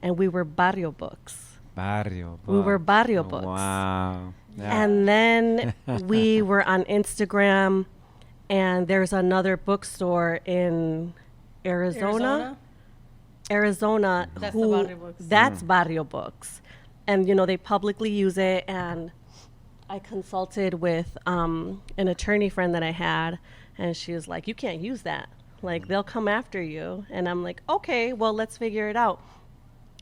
and we were barrio books. Barrio books. We were barrio books. Wow. Yeah. And then we were on Instagram, and there's another bookstore in Arizona. That's the Barrio Books. That's Barrio Books. And, you know, they publicly use it. And I consulted with an attorney friend that I had, and she was like, you can't use that. Like, they'll come after you. And I'm like, okay, well, let's figure it out.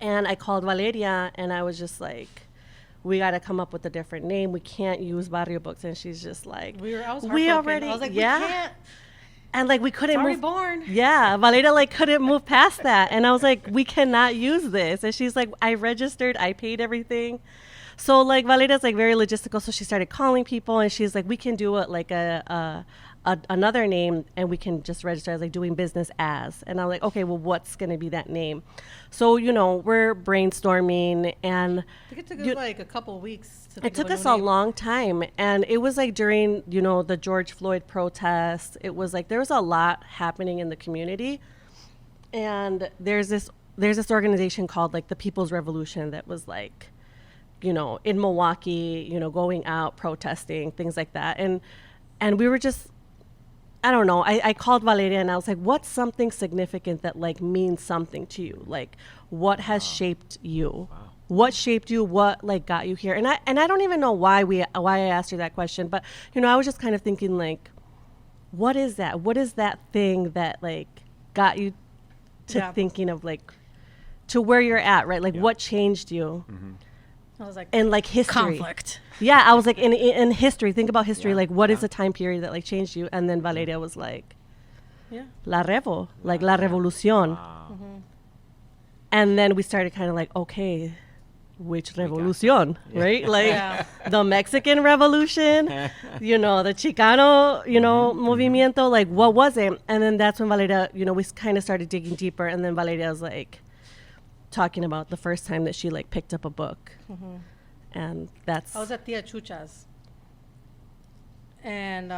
And I called Valeria, and I was just like, we got to come up with a different name. We can't use Barrio Books. And she's just like, I was we already, I was like, yeah. we can't. And like we couldn't It's already move. born. Yeah, Valeria like couldn't move past that, and I was like, we cannot use this. And she's like, I registered, I paid everything. So like Valeria's like very logistical, so she started calling people, and she's like, we can do it like another name, and we can just register as like doing business as. And I'm like, okay, well, what's gonna be that name? So you know, we're brainstorming, and I think it took us like a couple of weeks. It took us a long time, and it was like during, you know, the George Floyd protests. It was like there was a lot happening in the community, and there's this organization called like the People's Revolution that was like, you know, in Milwaukee, you know, going out protesting, things like that, and we were just, I don't know. I called Valeria, and I was like, what's something significant that like means something to you? Like, what has shaped you? Wow. What shaped you? What like got you here? And I don't even know why I asked her that question, but you know, I was just kind of thinking like, what is that? What is that thing that like got you to thinking of like to where you're at, right? Like what changed you? Mm-hmm. I was like, in like history. Conflict. Yeah, I was like in history. Think about history. Yeah, Like what is yeah. the time period that like changed you? And then Valeria was like, yeah. La Revo, like La Revolución. Wow. Mm-hmm. And then we started kind of like, okay, which revolución, right? Like Yeah. the Mexican Revolution, you know, the Chicano, you know, movimiento, like what was it? And then that's when Valeria, you know, we kind of started digging deeper. And then Valeria was like talking about the first time that she like picked up a book. Mm-hmm. And that's... I was at Tia Chucha's, and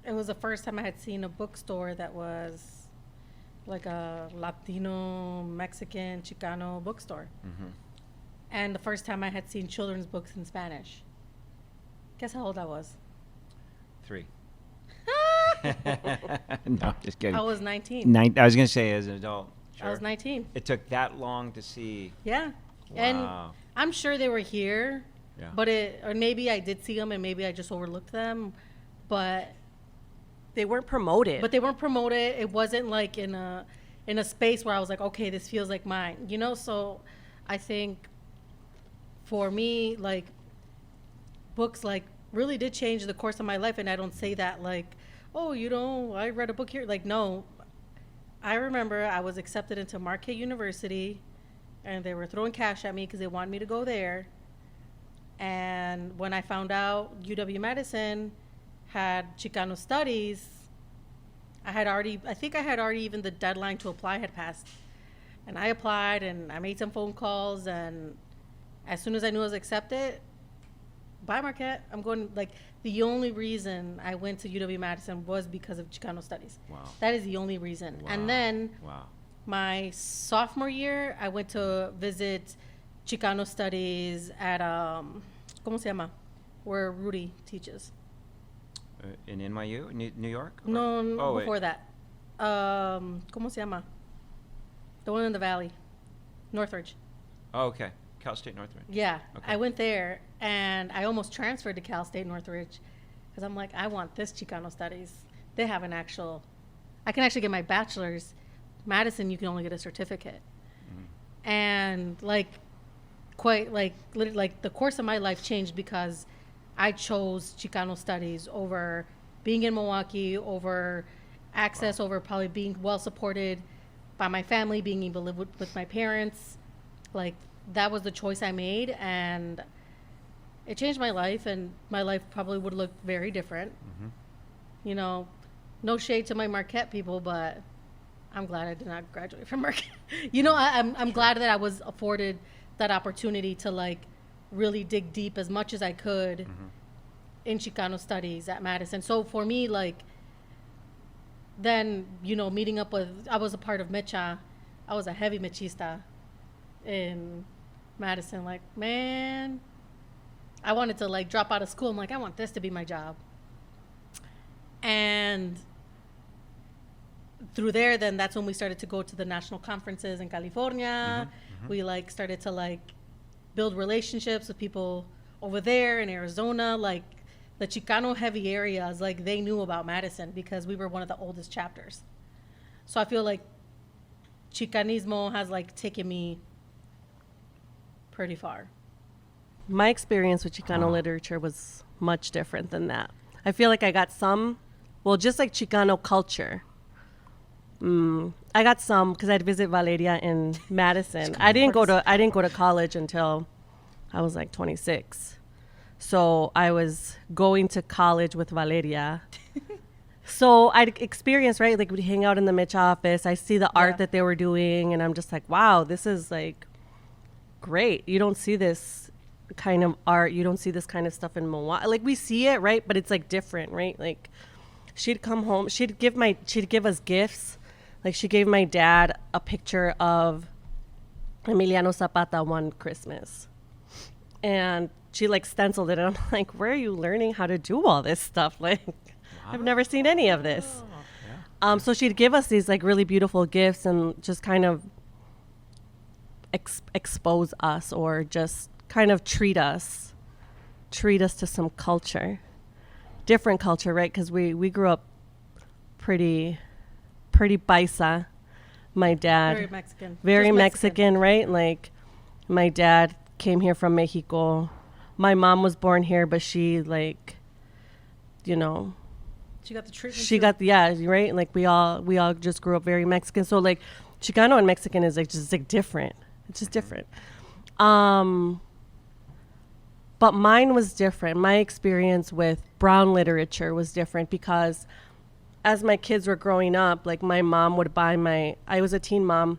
it was the first time I had seen a bookstore that was like a Latino, Mexican, Chicano bookstore. Mm-hmm. And the first time I had seen children's books in Spanish. Guess how old I was? 3. No, just kidding. I was 19. I was going to say as an adult. Sure. I was 19. It took that long to see. Yeah. Wow. And I'm sure they were here, Yeah. but or maybe I did see them and maybe I just overlooked them, but They weren't promoted. they weren't promoted. It wasn't like in a space where I was like, okay, this feels like mine, you know? So I think for me, like, books like really did change the course of my life. And I don't say that like, oh, you know, I read a book here. Like, no, I remember I was accepted into Marquette University, and they were throwing cash at me because they wanted me to go there. And when I found out UW-Madison had Chicano studies, I think I had already even the deadline to apply had passed. And I applied, and I made some phone calls, and as soon as I knew I was accepted, bye Marquette, I'm going. Like, the only reason I went to UW-Madison was because of Chicano studies. Wow. That is the only reason. Wow. And then Wow. my sophomore year, I went to visit Chicano studies at, ¿cómo se llama? Where Rudy teaches. In NYU, New York? Or? No, Oh, before wait. that. ¿Cómo se llama? The one in the valley. Northridge. Oh, okay. Cal State Northridge. Yeah, Okay. I went there, and I almost transferred to Cal State Northridge because I'm like, I want this Chicano studies. They have I can actually get my bachelor's. Madison, you can only get a certificate. Mm-hmm. And like, quite like the course of my life changed because I chose Chicano studies over being in Milwaukee, over access, over probably being well supported by my family, being able to live with my parents. Like, that was the choice I made, and it changed my life, and my life probably would look very different. Mm-hmm. You know, no shade to my Marquette people, but I'm glad I did not graduate from Marquette. You know, I'm glad that I was afforded that opportunity to like really dig deep as much as I could Mm-hmm. in Chicano studies at Madison. So for me, like, then, you know, meeting up with, I was a part of Mecha. I was a heavy Mechista in Madison. Like, man, I wanted to like drop out of school. I'm like, I want this to be my job. And through there, then that's when we started to go to the national conferences in California. We like started to like build relationships with people over there in Arizona. Like the Chicano heavy areas, like they knew about Madison because we were one of the oldest chapters. So I feel like Chicanismo has like taken me pretty far. My experience with Chicano literature was much different than that. I feel like I got some, well, just like Chicano culture. I got some because I'd visit Valeria in Madison. I didn't go to college until I was like 26. So I was going to college with Valeria. So I'd experience, right? Like we'd hang out in the Mitch office. I see the art that they were doing, and I'm just like, wow, this is like great. You don't see this kind of art. You don't see this kind of stuff in Milwaukee. Like we see it, right? But it's like different, right? Like she'd come home. She'd give us gifts. Like she gave my dad a picture of Emiliano Zapata one Christmas. And she like stenciled it. And I'm like, where are you learning how to do all this stuff? Like, I've never seen any of this. So she'd give us these like really beautiful gifts and just kind of expose us or just kind of treat us to some culture, different culture, right? Because we grew up pretty paisa. My dad, very Mexican, right? Like my dad came here from Mexico. My mom was born here, but she like, you know, she got the treatment. She got right. Like we all just grew up very Mexican. So like Chicano and Mexican is like just like different. It's just different. But mine was different. My experience with brown literature was different because as my kids were growing up, like my mom would buy I was a teen mom.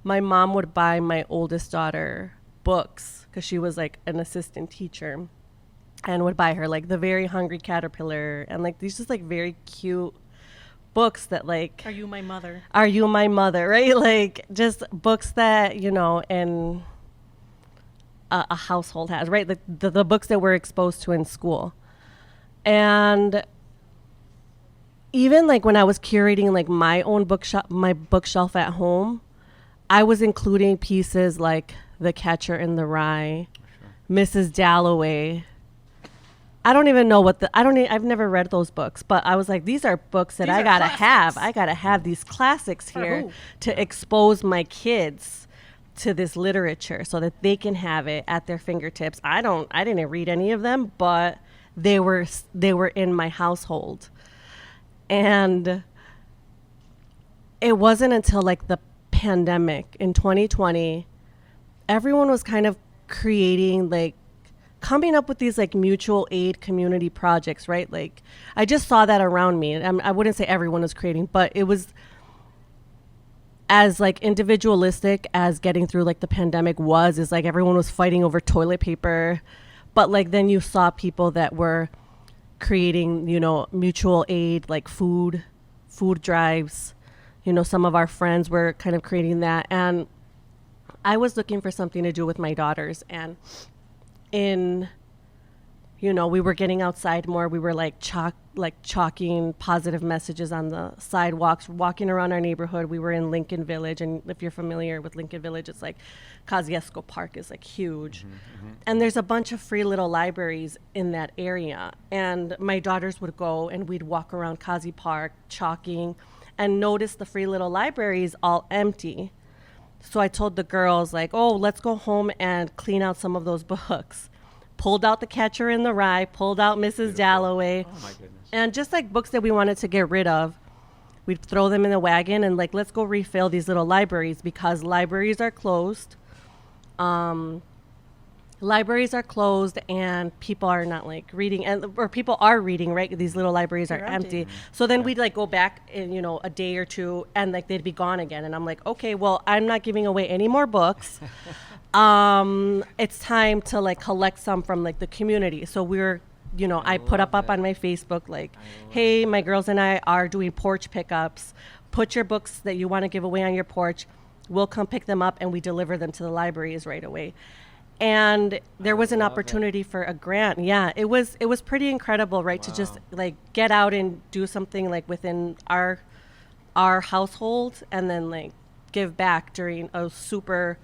My mom would buy my oldest daughter books because she was like an assistant teacher and would buy her like The Very Hungry Caterpillar and like these just like very cute books that like Are You My Mother? Are You My Mother, right? Like just books that, you know, and a household has, right? The books that we're exposed to in school. And even like when I was curating like my own bookshelf at home, I was including pieces like The Catcher in the Rye, Mrs. Dalloway. I don't even know I've never read those books, but I was like, these are books that I gotta have. I gotta have these classics here to expose my kids to this literature so that they can have it at their fingertips. I didn't read any of them, but they were in my household. And it wasn't until like the pandemic in 2020, everyone was kind of creating like coming up with these like mutual aid community projects, right? Like I just saw that around me. I wouldn't say everyone was creating, but it was as like individualistic as getting through like the pandemic is like everyone was fighting over toilet paper. But like then you saw people that were creating, you know, mutual aid, like food drives. You know, some of our friends were kind of creating that. And I was looking for something to do with my daughters. And you know, we were getting outside more. We were chalking positive messages on the sidewalks, walking around our neighborhood. We were in Lincoln Village. And if you're familiar with Lincoln Village, it's like Kosciuszko Park is like huge. And there's a bunch of free little libraries in that area. And my daughters would go and we'd walk around Kazi Park, chalking, and notice the free little libraries all empty. So I told the girls like, oh, let's go home and clean out some of those books. Pulled out The Catcher in the Rye, pulled out Mrs. Dalloway. Oh my goodness. And just like books that we wanted to get rid of, we'd throw them in the wagon and like, let's go refill these little libraries because libraries are closed. Libraries are closed and people are not like reading or people are reading, right? These little libraries are empty. So then we'd like go back in, you know, a day or two and like they'd be gone again. And I'm like, okay, well, I'm not giving away any more books. It's time to like collect some from like the community. So we're, you know, I put up on my Facebook, like, hey, my girls and I are doing porch pickups. Put your books that you want to give away on your porch. we'll come pick them up and we deliver them to the libraries right away. And there was an love it. opportunity for a grant. Yeah, it was pretty incredible, right? To just Wow. like get out and do something like within our household, and then like give back during a super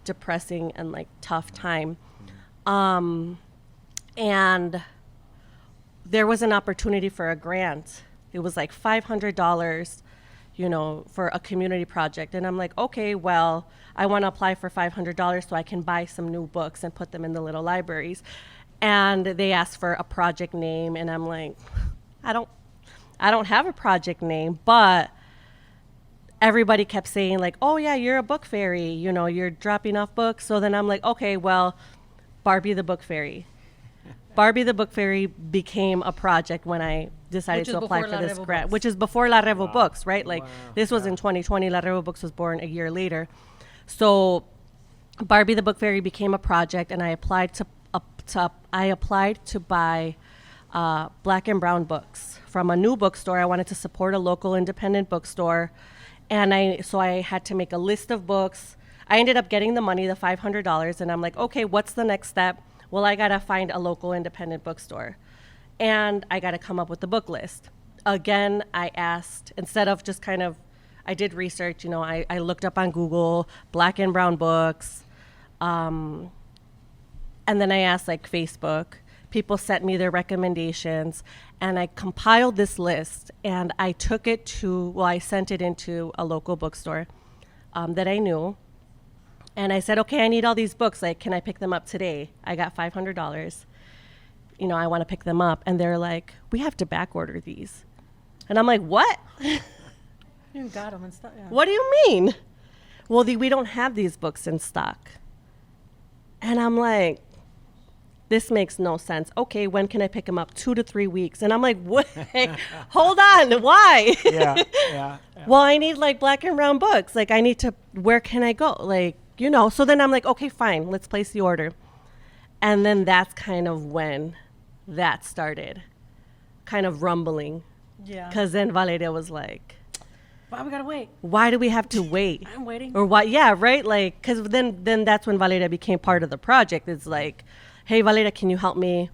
depressing and like tough time. And there was an opportunity for a grant. It was like $500, for a community project. And I'm like, okay, well, I want to apply for $500 so I can buy some new books and put them in the little libraries. And they asked for a project name, and I'm like, I don't have a project name, but everybody kept saying like, oh yeah, you're a book fairy, you're dropping off books. So then I'm like, okay, well, Barbie the Book Fairy. Barbie the Book Fairy became a project when I decided Which is to apply before for La this Revo grant, Books. which is before La Revo Wow. Books, right? Like Wow. this was Yeah. in 2020. La Revo Books was born a year later. So Barbie the Book Fairy became a project, and I applied to buy black and brown books from a new bookstore. I wanted to support a local independent bookstore, and I had to make a list of books. I ended up getting the money, the $500, and I'm like, okay, what's the next step? Well, I gotta find a local independent bookstore, and I gotta come up with the book list. Again, I asked, instead of just kind of, I did research, I looked up on Google, black and brown books, and then I asked like Facebook. People sent me their recommendations, and I compiled this list, and I I sent it into a local bookstore that I knew. And I said, okay, I need all these books. Like, can I pick them up today? I got $500. I want to pick them up. And they're like, we have to back order these. And I'm like, what? You got them and stuff. Yeah. What do you mean? Well, we don't have these books in stock. And I'm like, this makes no sense. Okay, when can I pick them up? 2 to 3 weeks. And I'm like, what? Hold on, why? Yeah. Well, I need like black and brown books. Like where can I go? Like, so then I'm like, okay, fine, let's place the order. And then that's kind of when that started kind of rumbling. Yeah. Because then Valeria was like, Why we gotta wait? why do we have to wait? I'm waiting. Or what? Yeah, right? Like, because then that's when Valeria became part of the project. It's like, hey, Valeria, can you help me?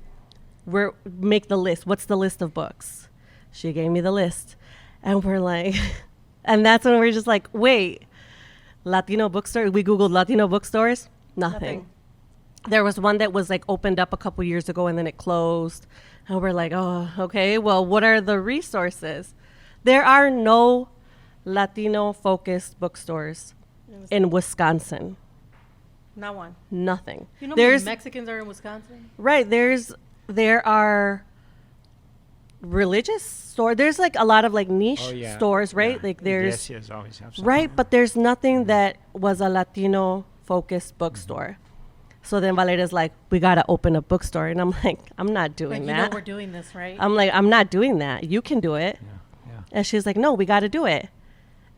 Make the list. What's the list of books? She gave me the list. And we're like, and that's when we're just like, wait, Latino bookstore. We Googled Latino bookstores. Nothing. There was one that was like opened up a couple years ago and then it closed. And we're like, oh, okay, well, what are the resources? There are no Latino focused bookstores in Wisconsin. Not one. Nothing. You know how There's many Mexicans are in Wisconsin? right. There are religious stores. There's like a lot of like niche stores, right? Yeah. Like there's Iglesias always have something. right, but there's nothing that was a Latino focused bookstore. So then Valeria's like, we gotta open a bookstore, and I'm like, I'm not doing Like, that. we're doing this, right? I'm like, I'm not doing that. You can do it. Yeah. And she's like, no, we got to do it.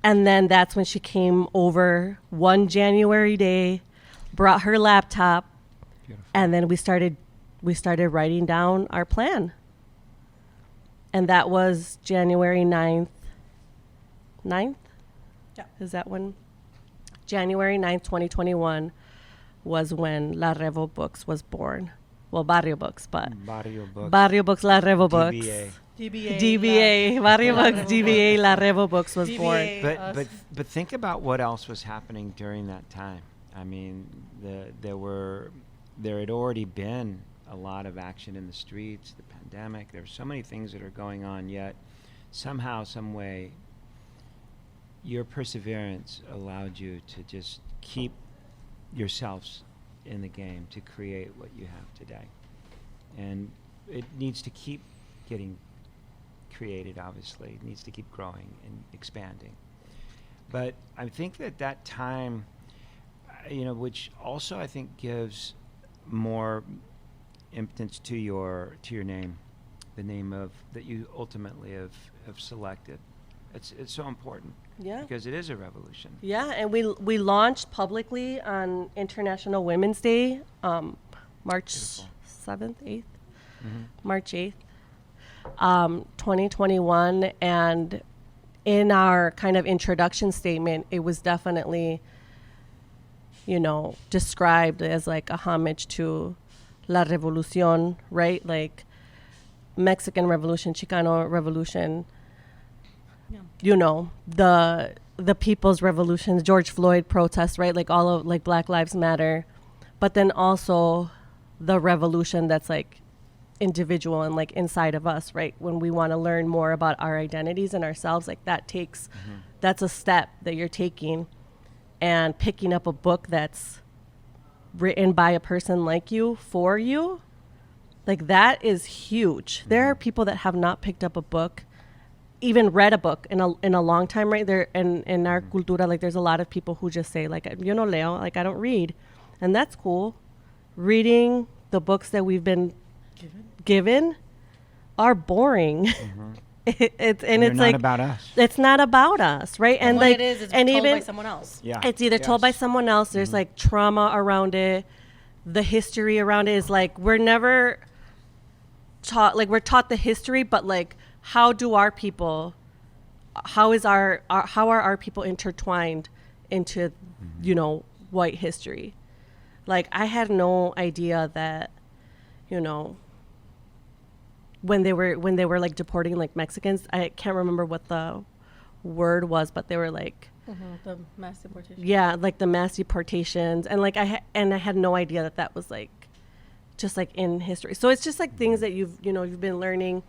And then that's when she came over one January day, brought her laptop, Beautiful. and then we started writing down our plan. And that was January 9th. 9th? Yeah. Is that when? January 9th, 2021 was when La Revo Books was born. Well, Barrio Books, but Barrio Books. Barrio Books, La Revo Books. DBA. DBA. DBA, Barrio La Books, Revo DBA, Books. La Revo Books was DBA. born. But think about what else was happening during that time. I mean, there had already been a lot of action in the streets, the pandemic. There were so many things that are going on, yet somehow, some way, your perseverance allowed you to just keep yourselves in the game to create what you have today. And it needs to keep getting created, obviously. It needs to keep growing and expanding. But I think that time, which also I think gives more impotence to your name, the name of that you ultimately have selected. It's so important. Yeah. Because it is a revolution. Yeah, and we launched publicly on International Women's Day, March Beautiful. 7th, 8th, Mm-hmm. March 8th, 2021. And in our kind of introduction statement, it was definitely described as like a homage to La Revolución, right? Like Mexican Revolution, Chicano Revolution, Yeah. the people's revolutions, George Floyd protests, right? Like all of like Black Lives Matter, but then also the revolution that's like individual and like inside of us, right? When we want to learn more about our identities and ourselves, like that's a step that you're taking, and picking up a book that's written by a person like you for you, like that is huge. There are people that have not picked up a book, even read a book in a long time, right? There in our cultura, like there's a lot of people who just say like yo no leo, like I don't read, and that's cool. Reading the books that we've been given are boring. It's They're not like about us. it's not about us, right? And And when like it is, it's and told even by someone else. Yeah. it's either told by Yes. someone else. There's like trauma around it. The history around it is like we're never taught. Like we're taught the history, but like how are our people intertwined into white history? Like I had no idea that when they were like deporting like Mexicans. I can't remember what the word was, but they were like The mass deportation. yeah, like the mass deportations, and like I had no idea that was like just like in history. So it's just like things that you've been learning,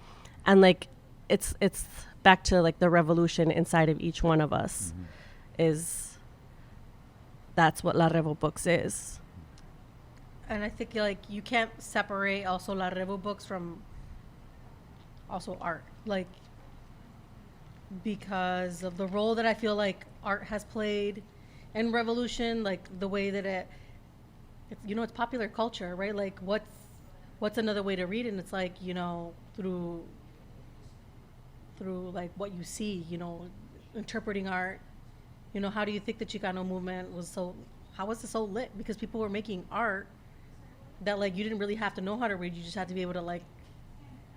and like it's back to like the revolution inside of each one of us. Is that's what La Revo Books is. And I think like you can't separate also La Revo books from also art, like because of the role that I feel like art has played in revolution, like the way that it's popular culture, right? Like what's another way to read it? And it's like through like what you see, interpreting art. How do you think the Chicano movement how was it so lit? Because people were making art that like you didn't really have to know how to read. You just had to be able to like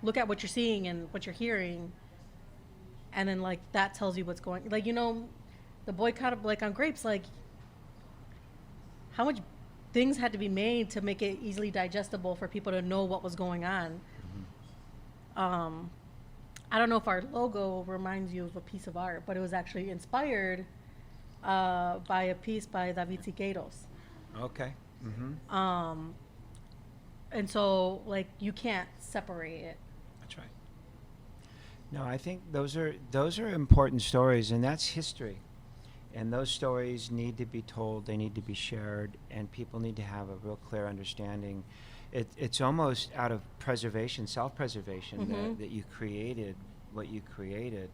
look at what you're seeing and what you're hearing, and then like that tells you what's going. Like the boycott of like on grapes, like how much things had to be made to make it easily digestible for people to know what was going on. I don't know if our logo reminds you of a piece of art, but it was actually inspired by a piece by David Siqueiros. Okay. And so, like, you can't separate it. That's right. No, I think those are important stories, and that's history. And those stories need to be told. They need to be shared, and people need to have a real clear understanding. It's almost out of preservation, self-preservation, that you created what you created.